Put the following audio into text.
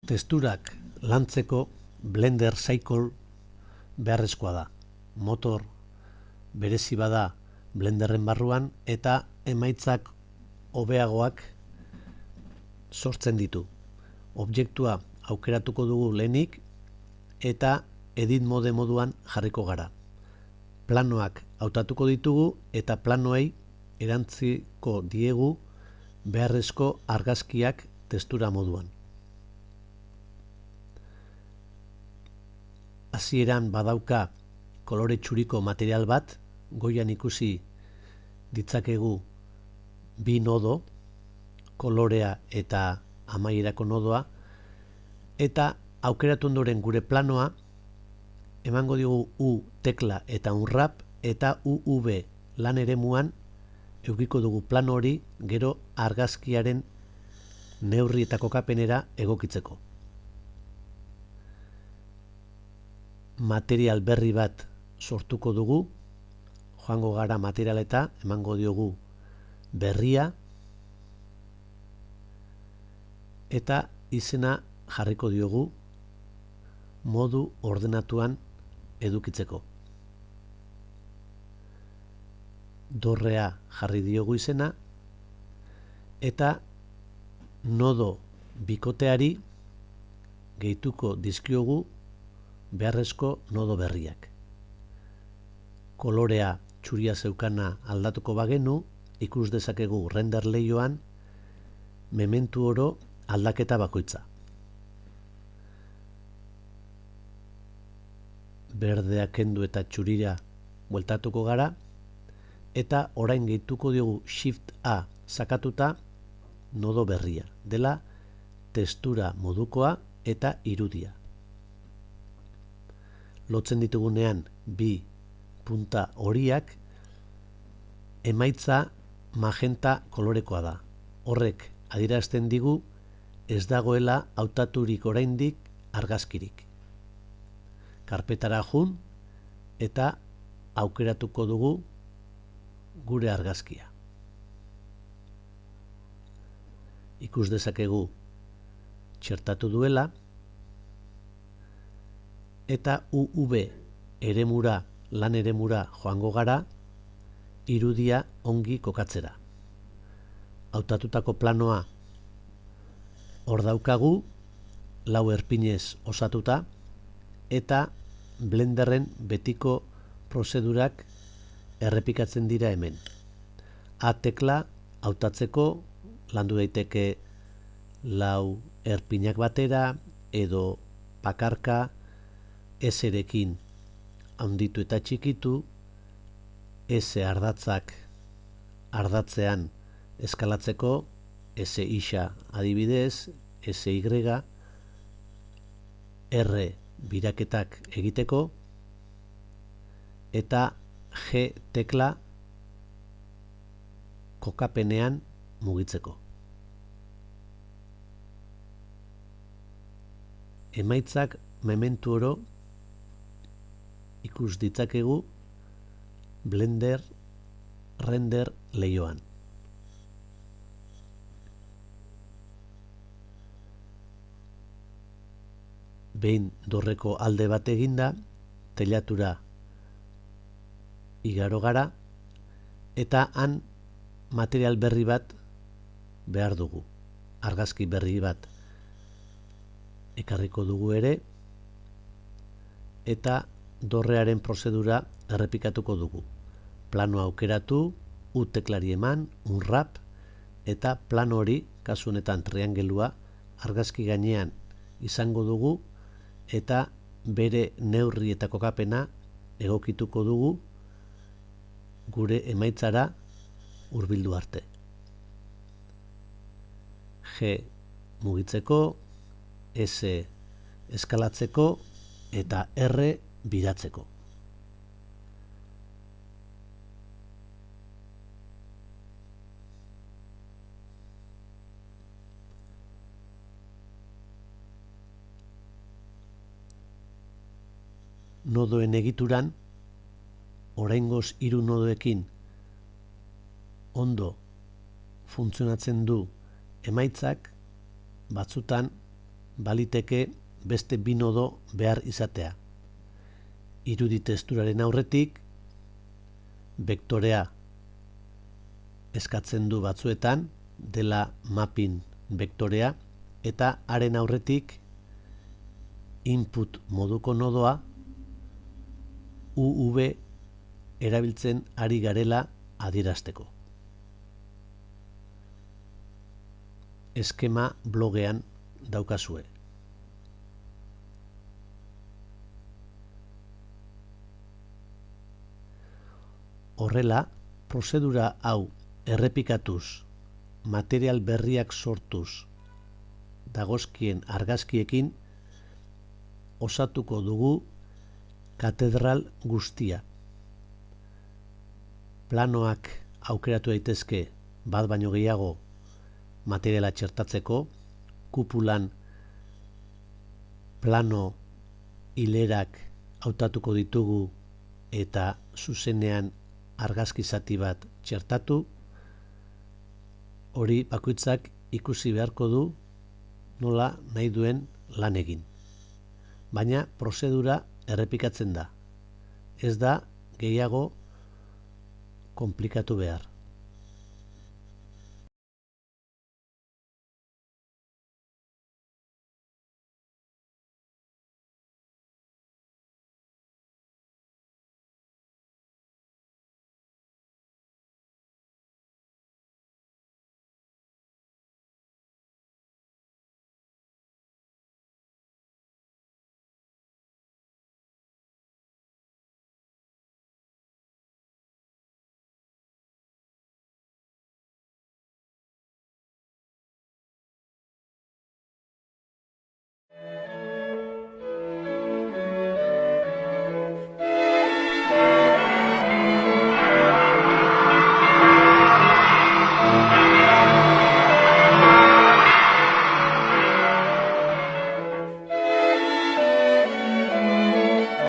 Testurak lantzeko Blender Cycle beharrezkoa da. Motor berezi bada Blenderren barruan eta emaitzak hobeagoak sortzen ditu. Objektua aukeratuko dugu lehenik eta edit mode moduan jarriko gara. Planoak hautatuko ditugu eta planoei erantziko diegu beharrezko argazkiak testura moduan. Hasieran badauka kolore txuriko material bat, goian ikusi ditzakegu bi nodo, kolorea eta amaierako nodoa, eta aukeratu ondoren gure planoa emango diogu U tekla eta unwrap eta UV lan eremuan edukiko dugu plano hori gero argazkiaren neurri eta kokapenera egokitzeko. Material berri bat sortuko dugu, joango gara materialeta, emango diogu berria eta izena jarriko diogu modu ordenatuan edukitzeko. Dorrea jarri diogu izena eta nodo bikoteari gehituko dizkiogu beharrezko nodo berriak. Kolorea txuria zeukana aldatuko bagenu, ikus dezakegu render leihoan mementu oro aldaketa bakoitza. Berdea kendu eta txurira bueltatuko gara eta orain gehituko diogu Shift A sakatuta nodo berria, dela testura modukoa eta irudia. Lotzen ditugunean bi punta horiak emaitza magenta kolorekoa da. Horrek adierazten digu ez dagoela hautaturik oraindik argazkirik. Karpetara joan eta aukeratuko dugu gure argazkia. Ikus dezakegu txertatu duela eta UV eremura, lan eremura joango gara irudia ongi kokatzera. Hautatutako planoa hor daukagu, lau erpinez osatuta eta Blenderren betiko prozedurak errepikatzen dira hemen. A tekla hautatzeko landu daiteke lau erpinak batera edo bakarka S-erekin handitu eta txikitu, S ardatzak ardatzean eskalatzeko, S isa adibidez, SY, R biraketak egiteko, eta G tekla kokapenean mugitzeko. Emaitzak mementu oro ikus ditzakegu Blender render leihoan. Behin dorreko alde bat eginda, teilatura igaro gara eta han material berri bat behar dugu. Argazki berri bat ekarriko dugu ere eta dorrearen prozedura errepikatuko dugu. Plano aukeratu, U teklari eman, unwrap eta plano hori, kasu honetan triangelua, argazki gainean izango dugu eta bere neurri eta kokapena egokituko dugu gure emaitzara hurbildu arte. G mugitzeko, S eskalatzeko eta R biratzeko. Nodoen egituran, oraingoz 3 nodoekin ondo funtzionatzen du emaitzak, batzutan baliteke beste bi nodo behar izatea. Irudi testuraren aurretik, vektorea eskatzen du batzuetan, dela mapping vektorea, eta haren aurretik input moduko nodoa UV erabiltzen ari garela adierazteko. Eskema blogean daukazue. Horrela, prozedura hau errepikatuz, material berriak sortuz, dagozkien argazkiekin osatuko dugu katedral guztia. Planoak aukeratu daitezke bat baino gehiago materiala txertatzeko, kupulan plano hilerak hautatuko ditugu eta zuzenean argazki zati bat txertatu, hori bakoitzak ikusi beharko du nola nahi duen lan egin. Baina prozedura errepikatzen da. Ez da gehiago konplikatu behar.